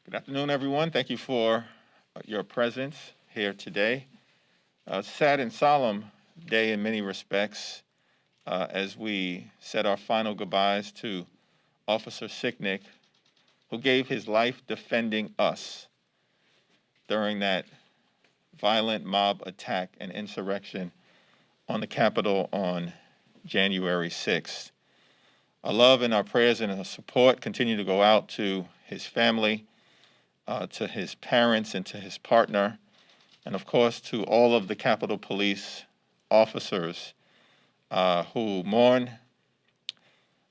Good afternoon, everyone. Thank you for your presence here today. A sad and solemn day in many respects as we said our final goodbyes to Officer Sicknick, who gave his life defending us during that violent mob attack and insurrection on the Capitol on January 6th. Our love and our prayers and our support continue to go out to his family, to his parents and to his partner, and of course to all of the Capitol Police officers who mourn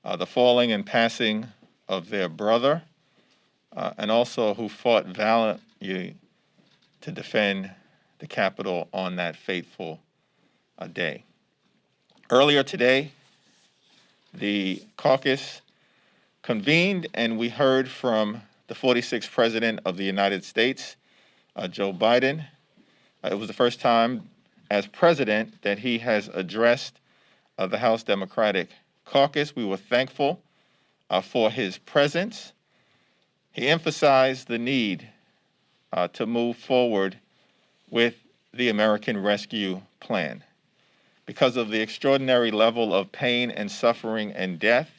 the falling and passing of their brother, and also who fought valiantly to defend the Capitol on that fateful day. Earlier today, the caucus convened and we heard from the 46th President of the United States, Joe Biden. It was the first time as president that he has addressed the House Democratic Caucus. We were thankful for his presence. He emphasized the need to move forward with the American Rescue Plan because of the extraordinary level of pain and suffering and death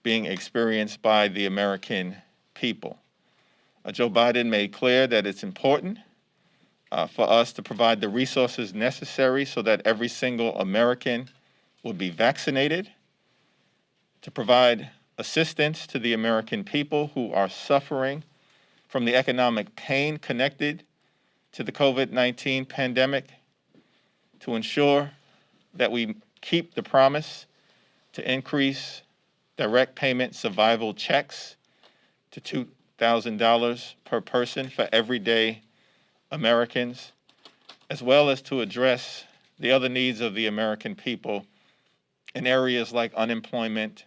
being experienced by the American people. Joe Biden made clear that it's important for us to provide the resources necessary so that every single American will be vaccinated, to provide assistance to the American people who are suffering from the economic pain connected to the COVID-19 pandemic, to ensure that we keep the promise to increase direct payment survival checks to $2,000 per person for everyday Americans, as well as to address the other needs of the American people in areas like unemployment,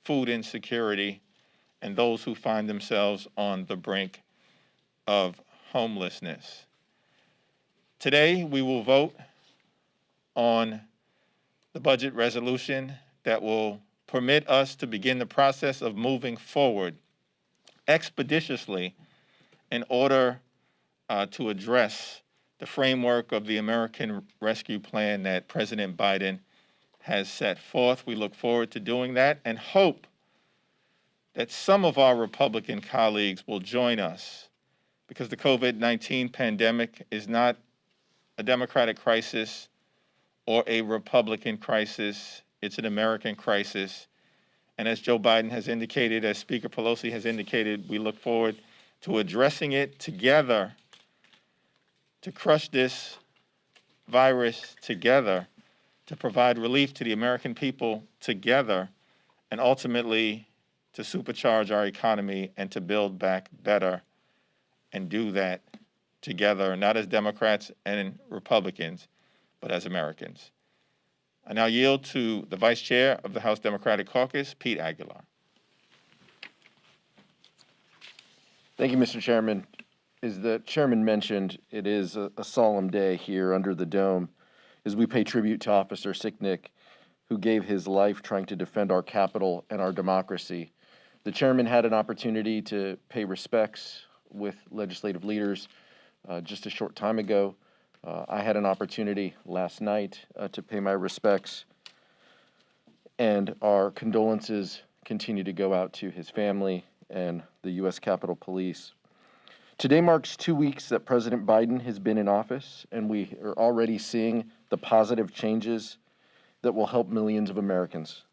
food insecurity, and those who find themselves on the brink of homelessness. Today, we will vote on the budget resolution that will permit us to begin the process of moving forward expeditiously in order to address the framework of the American Rescue Plan that President Biden has set forth. We look forward to doing that and hope that some of our Republican colleagues will join us, because the COVID-19 pandemic is not a Democratic crisis or a Republican crisis. It's an American crisis. And as Joe Biden has indicated, as Speaker Pelosi has indicated, we look forward to addressing it together, to crush this virus together, to provide relief to the American people together, and ultimately to supercharge our economy and to build back better, and do that together, not as Democrats and Republicans, but as Americans. I now yield to the Vice Chair of the House Democratic Caucus, Pete Aguilar. Thank you, Mr. Chairman. As the Chairman mentioned, it is a solemn day here under the dome as we pay tribute to Officer Sicknick, who gave his life trying to defend our Capitol and our democracy. The Chairman had an opportunity to pay respects with legislative leaders just a short time ago. I had an opportunity last night to pay my respects, and our condolences continue to go out to his family and the U.S. Capitol Police. Today marks 2 weeks that President Biden has been in office, and we are already seeing the positive changes that will help millions of Americans.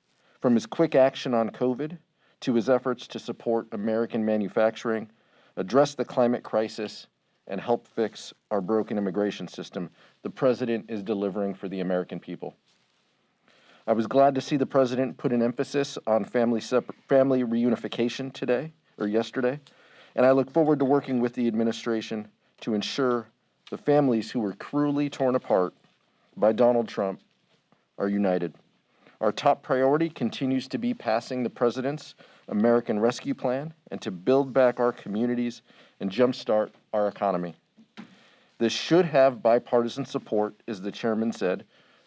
From his quick action on COVID to his efforts to support American manufacturing, address the climate crisis, and help fix our broken immigration system, the President is delivering for the American people. I was glad to see the President put an emphasis on family reunification yesterday, and I look forward to working with the administration to ensure the families who were cruelly torn apart by Donald Trump are united. Our top priority continues to be passing the President's American Rescue Plan and to build back our communities and jumpstart our economy. This should have bipartisan support, as the Chairman said,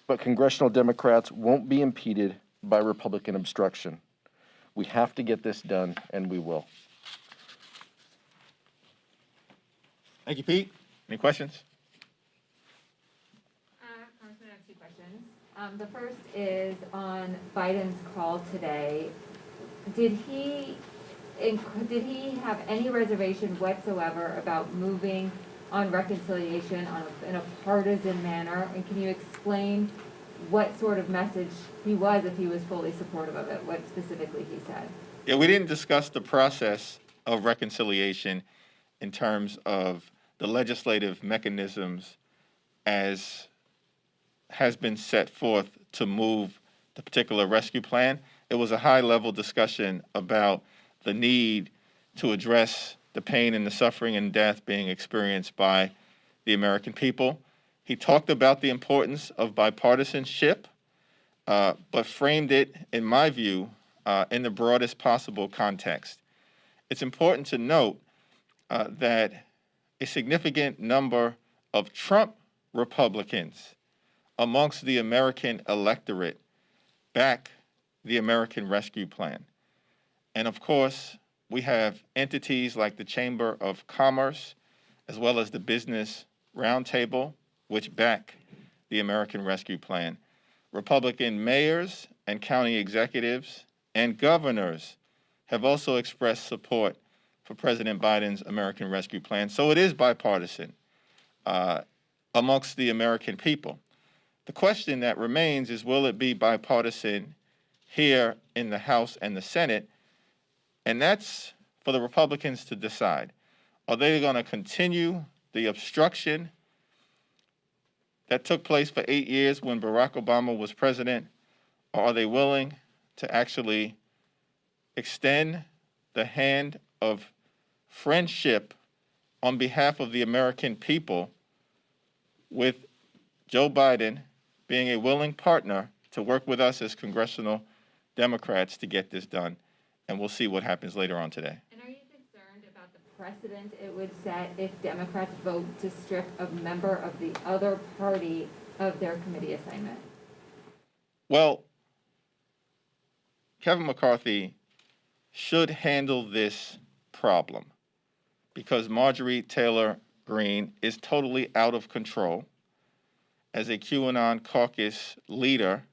but congressional Democrats won't be impeded by Republican obstruction. We have to get this done, and we will. Thank you, Pete. Any questions? Congressman, I have two questions. The first is on Biden's call today. Did he have any reservation whatsoever about moving on reconciliation in a partisan manner? And can you explain what sort of message he was, if he was fully supportive of it, what specifically he said? Yeah, we didn't discuss the process of reconciliation in terms of the legislative mechanisms as has been set forth to move the particular rescue plan. It was a high-level discussion about the need to address the pain and the suffering and death being experienced by the American people. He talked about the importance of bipartisanship, but framed it, in my view, in the broadest possible context. It's important to note that a significant number of Trump Republicans amongst the American electorate back the American Rescue Plan. And of course, we have entities like the Chamber of Commerce, as well as the Business Roundtable, which back the American Rescue Plan. Republican mayors and county executives and governors have also expressed support for President Biden's American Rescue Plan. So it is bipartisan amongst the American people. The question that remains is, will it be bipartisan here in the House and the Senate? And that's for the Republicans to decide. Are they going to continue the obstruction that took place for 8 years when Barack Obama was president? Or are they willing to actually extend the hand of friendship on behalf of the American people, with Joe Biden being a willing partner to work with us as congressional Democrats to get this done? And we'll see what happens later on today. And are you concerned about the precedent it would set if Democrats vote to strip a member of the other party of their committee assignment? Well, Kevin McCarthy should handle this problem because Marjorie Taylor Greene is totally out of control as a QAnon caucus leader,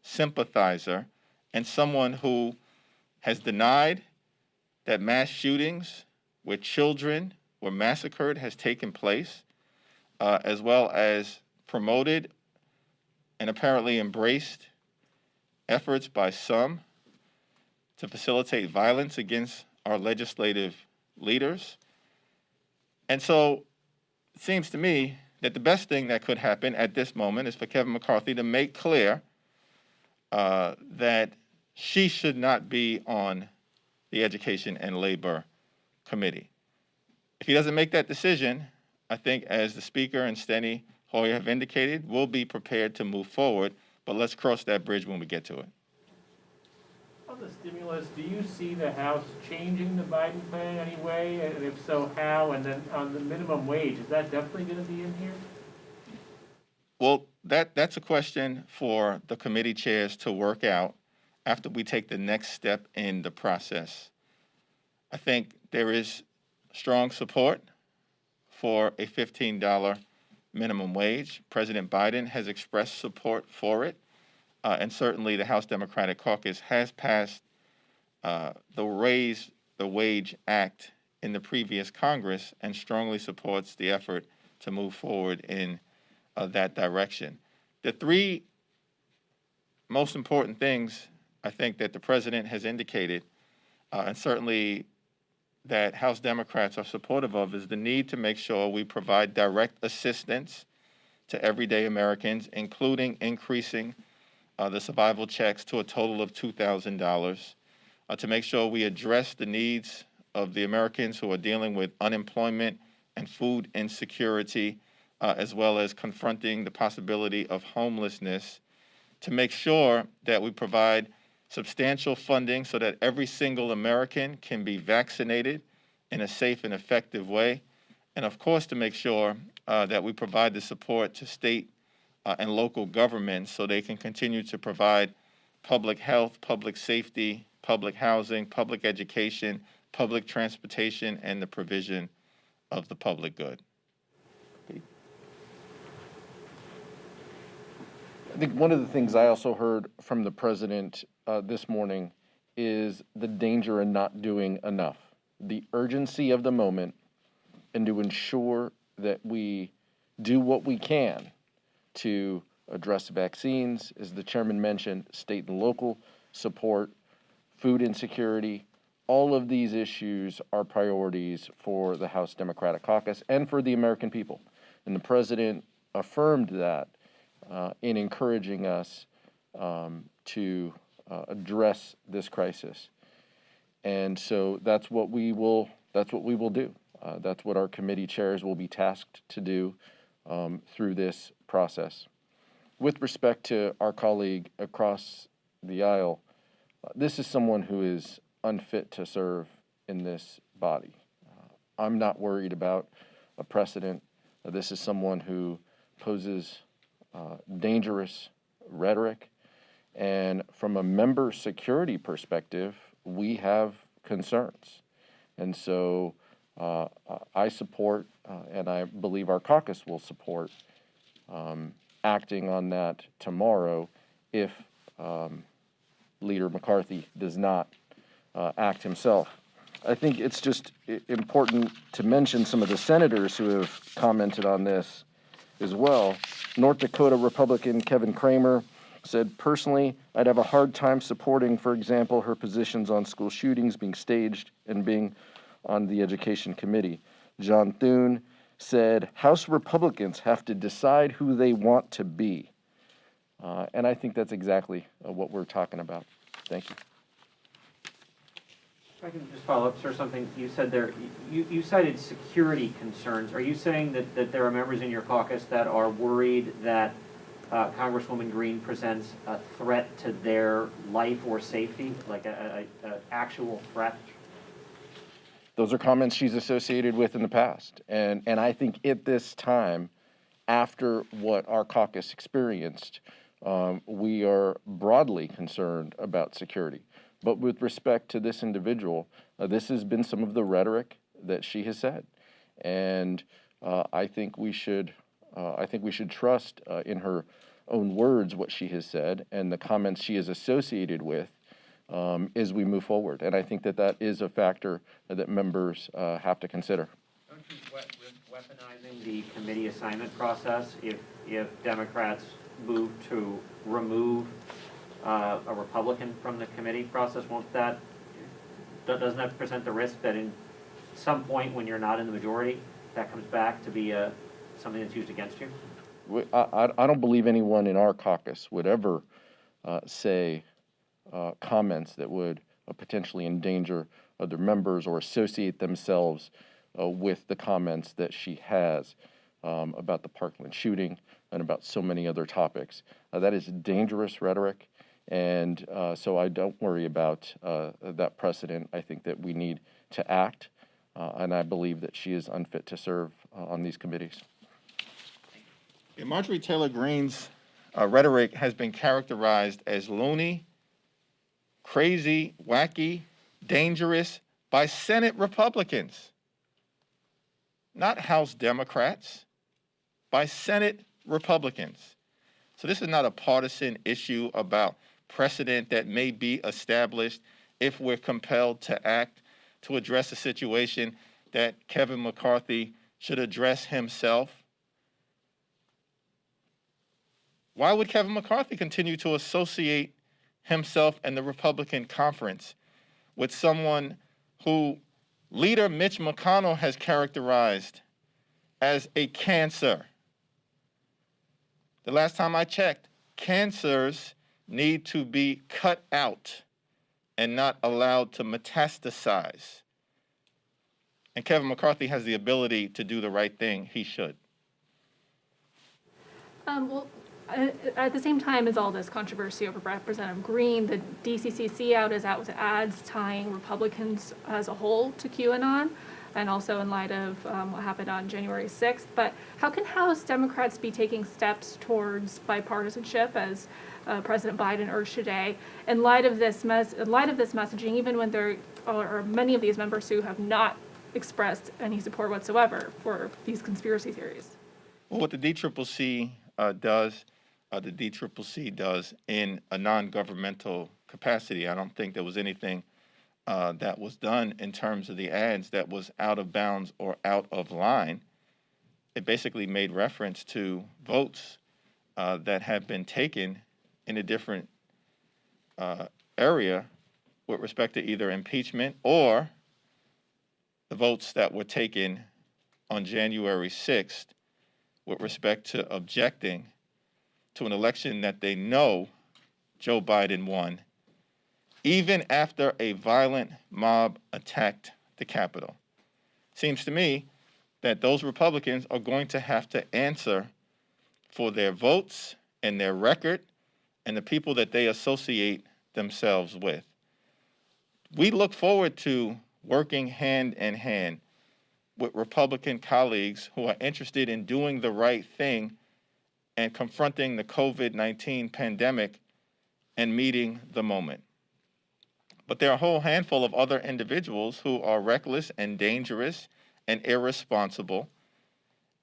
sympathizer, and someone who has denied that mass shootings where children were massacred has taken place, as well as promoted and apparently embraced efforts by some to facilitate violence against our legislative leaders. And so it seems to me that the best thing that could happen at this moment is for Kevin McCarthy to make clear that she should not be on the Education and Labor Committee. If he doesn't make that decision, I think, as the Speaker and Steny Hoyer have indicated, we'll be prepared to move forward, but let's cross that bridge when we get to it. On the stimulus, do you see the House changing the Biden plan in any way? And if so, how? And then on the minimum wage, is that definitely going to be in here? Well, that's a question for the committee chairs to work out after we take the next step in the process. I think there is strong support for a $15 minimum wage. President Biden has expressed support for it. And certainly the House Democratic Caucus has passed the Raise the Wage Act in the previous Congress and strongly supports the effort to move forward in that direction. The three most important things I think that the president has indicated, and certainly that House Democrats are supportive of, is the need to make sure we provide direct assistance to everyday Americans, including increasing the survival checks to a total of $2,000, to make sure we address the needs of the Americans who are dealing with unemployment and food insecurity, as well as confronting the possibility of homelessness, to make sure that we provide substantial funding so that every single American can be vaccinated in a safe and effective way, and of course to make sure that we provide the support to state and local governments so they can continue to provide public health, public safety, public housing, public education, public transportation, and the provision of the public good. I think one of the things I also heard from the president this morning is the danger in not doing enough, the urgency of the moment, and to ensure that we do what we can to address vaccines, as the chairman mentioned, state and local support, food insecurity. All of these issues are priorities for the House Democratic Caucus and for the American people. And the president affirmed that in encouraging us to address this crisis. And so that's what we will do. That's what our committee chairs will be tasked to do through this process. With respect to our colleague across the aisle, this is someone who is unfit to serve in this body. I'm not worried about a precedent. This is someone who poses dangerous rhetoric. And from a member security perspective, we have concerns. And so I support, and I believe our caucus will support, acting on that tomorrow if Leader McCarthy does not act himself. I think it's just important to mention some of the senators who have commented on this as well. North Dakota Republican Kevin Cramer said, personally, I'd have a hard time supporting, for example, her positions on school shootings being staged and being on the Education Committee. John Thune said, House Republicans have to decide who they want to be. And I think that's exactly what we're talking about. Thank you. If I can just follow up, sir, something you said there. You cited security concerns. Are you saying that there are members in your caucus that are worried that Congresswoman Green presents a threat to their life or safety, like an actual threat? Those are comments she's associated with in the past. And I think at this time, after what our caucus experienced, we are broadly concerned about security. But with respect to this individual, this has been some of the rhetoric that she has said. And I think we should trust in her own words what she has said and the comments she is associated with as we move forward. And I think that is a factor that members have to consider. Don't you risk weaponizing the committee assignment process if Democrats move to remove a Republican from the committee process? Doesn't that present the risk that in some point when you're not in the majority, that comes back to be something that's used against you? I don't believe anyone in our caucus would ever say comments that would potentially endanger other members or associate themselves with the comments that she has about the Parkland shooting and about so many other topics. That is dangerous rhetoric, and so I don't worry about that precedent. I think that we need to act, and I believe that she is unfit to serve on these committees. Yeah, Marjorie Taylor Greene's rhetoric has been characterized as loony, crazy, wacky, dangerous by Senate Republicans, not House Democrats, by Senate Republicans. So this is not a partisan issue about precedent that may be established if we're compelled to act to address a situation that Kevin McCarthy should address himself. Why would Kevin McCarthy continue to associate himself and the Republican conference with someone who Leader Mitch McConnell has characterized as a cancer? The last time I checked, cancers need to be cut out and not allowed to metastasize. And Kevin McCarthy has the ability to do the right thing. He should. At the same time as all this controversy over Representative Green, the DCCC is out with ads tying Republicans as a whole to QAnon, and also in light of what happened on January 6th. But how can House Democrats be taking steps towards bipartisanship, as President Biden urged today, in light of this messaging, even when there are many of these members who have not expressed any support whatsoever for these conspiracy theories? Well, what the DCCC does the DCCC does in a non-governmental capacity. I don't think there was anything that was done in terms of the ads that was out of bounds or out of line. It basically made reference to votes that have been taken in a different area with respect to either impeachment or the votes that were taken on January 6th with respect to objecting to an election that they know Joe Biden won, even after a violent mob attacked the Capitol. Seems to me that those Republicans are going to have to answer for their votes and their record and the people that they associate themselves with. We look forward to working hand in hand with Republican colleagues who are interested in doing the right thing and confronting the COVID-19 pandemic and meeting the moment. But there are a whole handful of other individuals who are reckless and dangerous and irresponsible,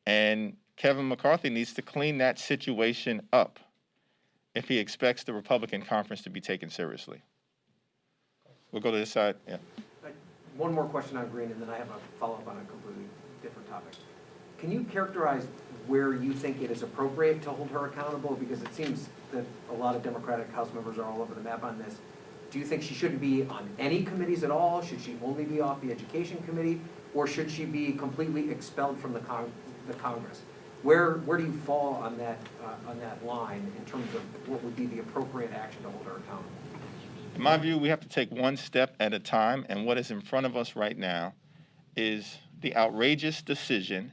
and Kevin McCarthy needs to clean that situation up if he expects the Republican conference to be taken seriously. We'll go to this side. Yeah. One more question on Green, and then I have a follow-up on a completely different topic. Can you characterize where you think it is appropriate to hold her accountable? Because it seems that a lot of Democratic House members are all over the map on this. Do you think she shouldn't be on any committees at all? Should she only be off the Education Committee? Or should she be completely expelled from the Congress? Where do you fall on that line in terms of what would be the appropriate action to hold her accountable? In my view, we have to take one step at a time, and what is in front of us right now is the outrageous decision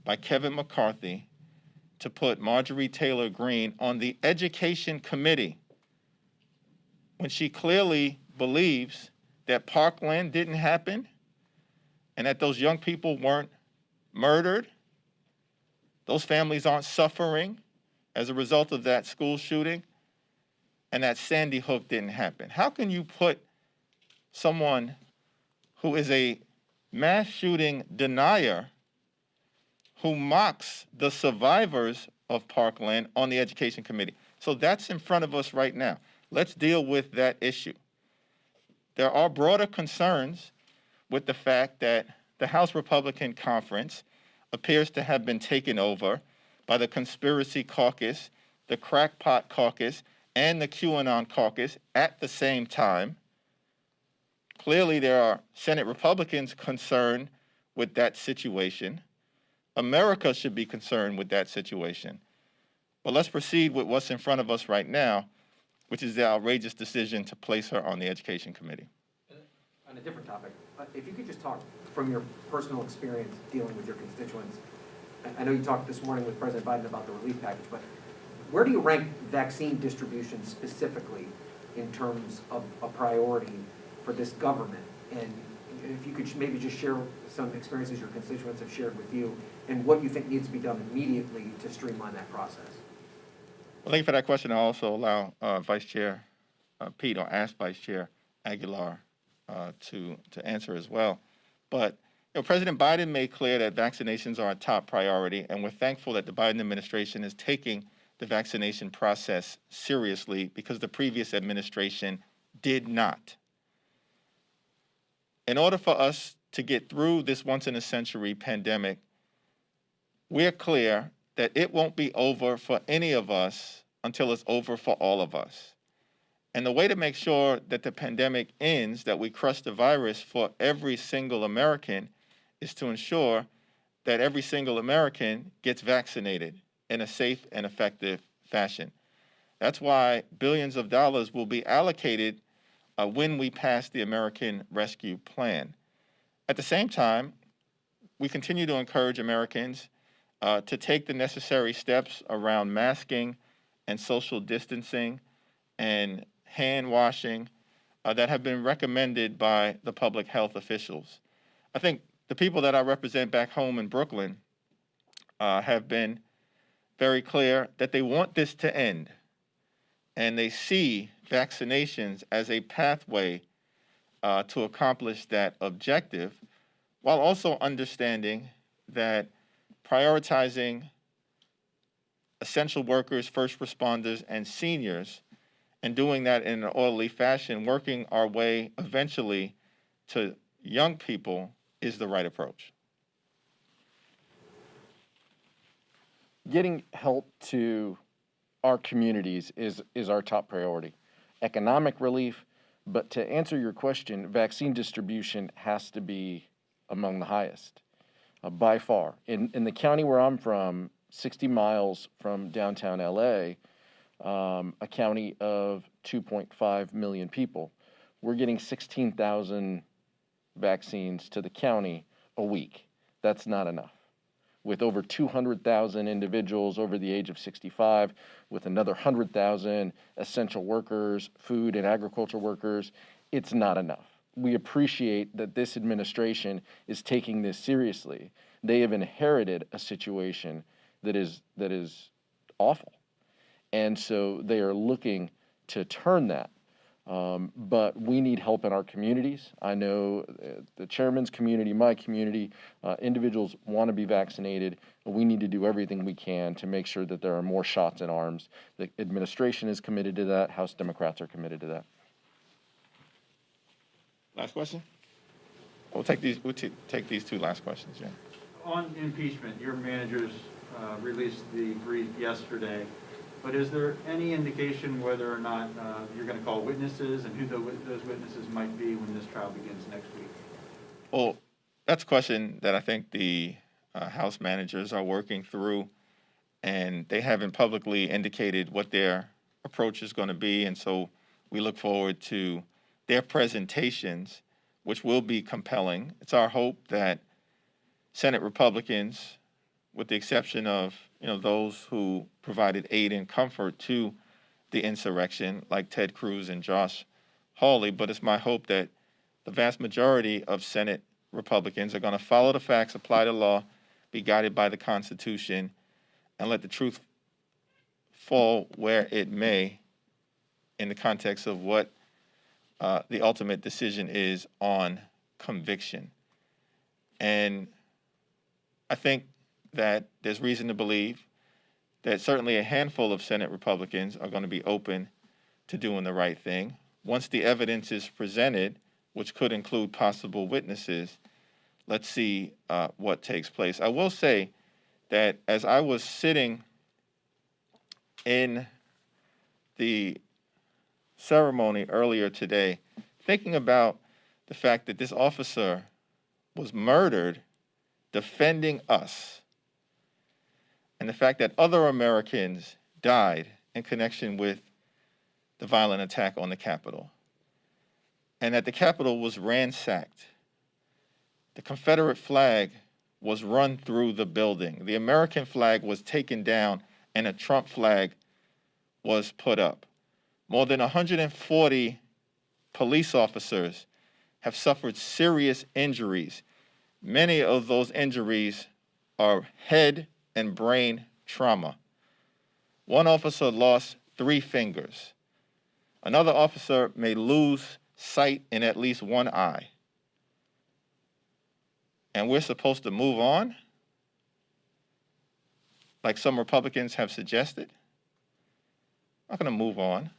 by Kevin McCarthy to put Marjorie Taylor Greene on the Education Committee when she clearly believes that Parkland didn't happen and that those young people weren't murdered. Those families aren't suffering as a result of that school shooting, and that Sandy Hook didn't happen. How can you put someone who is a mass shooting denier who mocks the survivors of Parkland on the Education Committee? So that's in front of us right now. Let's deal with that issue. There are broader concerns with the fact that the House Republican Conference appears to have been taken over by the Conspiracy Caucus, the Crackpot Caucus, and the QAnon Caucus at the same time. Clearly, there are Senate Republicans concerned with that situation. America should be concerned with that situation. But let's proceed with what's in front of us right now, which is the outrageous decision to place her on the Education Committee. On a different topic, if you could just talk from your personal experience dealing with your constituents. I know you talked this morning with President Biden about the relief package, but where do you rank vaccine distribution specifically in terms of a priority for this government? And if you could maybe just share some experiences your constituents have shared with you and what you think needs to be done immediately to streamline that process. Well, thank you for that question. I'll also allow Vice Chair Pete, or ask Vice Chair Aguilar to answer as well. But President Biden made clear that vaccinations are a top priority, and we're thankful that the Biden administration is taking the vaccination process seriously because the previous administration did not. In order for us to get through this once-in-a-century pandemic, we're clear that it won't be over for any of us until it's over for all of us. And the way to make sure that the pandemic ends, that we crush the virus for every single American, is to ensure that every single American gets vaccinated in a safe and effective fashion. That's why billions of dollars will be allocated when we pass the American Rescue Plan. At the same time, we continue to encourage Americans to take the necessary steps around masking and social distancing and hand washing that have been recommended by the public health officials. I think the people that I represent back home in Brooklyn have been very clear that they want this to end, and they see vaccinations as a pathway to accomplish that objective, while also understanding that prioritizing essential workers, first responders, and seniors, and doing that in an orderly fashion, working our way eventually to young people is the right approach. Getting help to our communities is our top priority. Economic relief, but to answer your question, vaccine distribution has to be among the highest, by far. In the county where I'm from, 60 miles from downtown LA, a county of 2.5 million people, we're getting 16,000 vaccines to the county a week. That's not enough. With over 200,000 individuals over the age of 65, with another 100,000 essential workers, food and agriculture workers, it's not enough. We appreciate that this administration is taking this seriously. They have inherited a situation that is awful. And so they are looking to turn that. But we need help in our communities. I know the chairman's community, my community, individuals want to be vaccinated. We need to do everything we can to make sure that there are more shots in arms. The administration is committed to that. House Democrats are committed to that. Last question? We'll take these two last questions, yeah. On impeachment, your managers released the brief yesterday, but is there any indication whether or not you're going to call witnesses and who those witnesses might be when this trial begins next week? Well, that's a question that I think the House managers are working through, and they haven't publicly indicated what their approach is going to be, and so we look forward to their presentations, which will be compelling. It's our hope that Senate Republicans, with the exception of those who provided aid and comfort to the insurrection, like Ted Cruz and Josh Hawley, but it's my hope that the vast majority of Senate Republicans are going to follow the facts, apply the law, be guided by the Constitution, and let the truth fall where it may in the context of what the ultimate decision is on conviction. And I think that there's reason to believe that certainly a handful of Senate Republicans are going to be open to doing the right thing. Once the evidence is presented, which could include possible witnesses, let's see what takes place. I will say that as I was sitting in the ceremony earlier today, thinking about the fact that this officer was murdered defending us, and the fact that other Americans died in connection with the violent attack on the Capitol, and that the Capitol was ransacked. The Confederate flag was run through the building. The American flag was taken down, and a Trump flag was put up. More than 140 police officers have suffered serious injuries. Many of those injuries are head and brain trauma. One officer lost 3 fingers. Another officer may lose sight in at least one eye. And we're supposed to move on, like some Republicans have suggested? I'm not going to move on.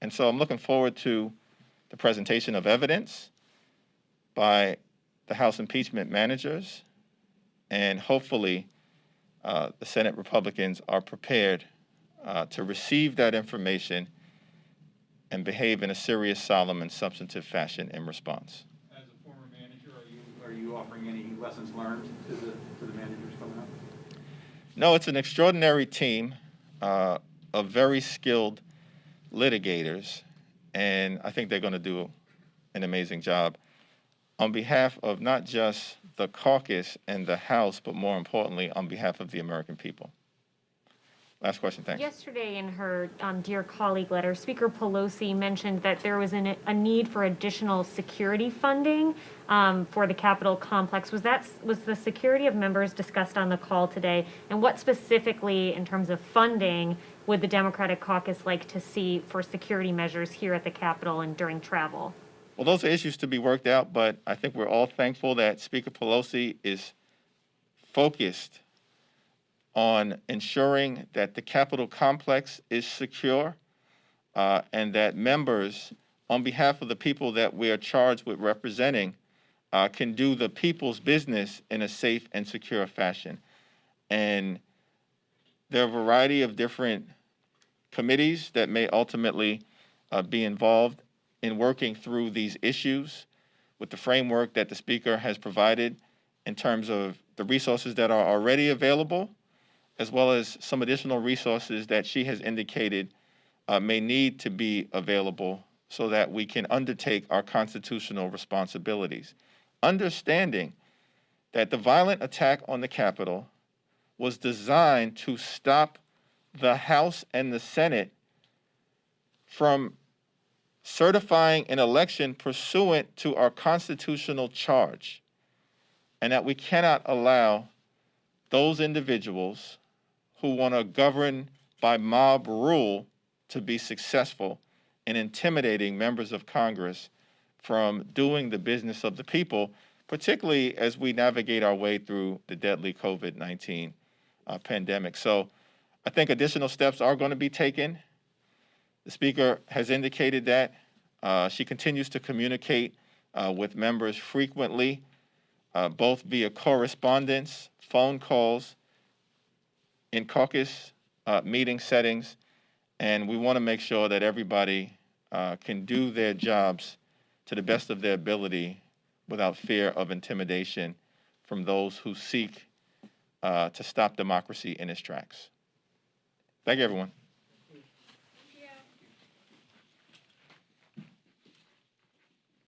And so I'm looking forward to the presentation of evidence by the House impeachment managers, and hopefully the Senate Republicans are prepared to receive that information and behave in a serious, solemn, and substantive fashion in response. As a former manager, are you offering any lessons learned to the managers coming up? No, it's an extraordinary team of very skilled litigators, and I think they're going to do an amazing job on behalf of not just the caucus and the House, but more importantly, on behalf of the American people. Last question, thanks. Yesterday in her Dear Colleague letter, Speaker Pelosi mentioned that there was a need for additional security funding for the Capitol complex. Was the security of members discussed on the call today? And what specifically, in terms of funding, would the Democratic caucus like to see for security measures here at the Capitol and during travel? Well, those are issues to be worked out, but I think we're all thankful that Speaker Pelosi is focused on ensuring that the Capitol complex is secure and that members, on behalf of the people that we are charged with representing, can do the people's business in a safe and secure fashion. And there are a variety of different committees that may ultimately be involved in working through these issues with the framework that the Speaker has provided in terms of the resources that are already available, as well as some additional resources that she has indicated may need to be available so that we can undertake our constitutional responsibilities. Understanding that the violent attack on the Capitol was designed to stop the House and the Senate from certifying an election pursuant to our constitutional charge, and that we cannot allow those individuals who want to govern by mob rule to be successful in intimidating members of Congress from doing the business of the people, particularly as we navigate our way through the deadly COVID-19 pandemic. So I think additional steps are going to be taken. The Speaker has indicated that. She continues to communicate with members frequently, both via correspondence, phone calls, in caucus meeting settings, and we want to make sure that everybody can do their jobs to the best of their ability without fear of intimidation from those who seek to stop democracy in its tracks. Thank you, everyone.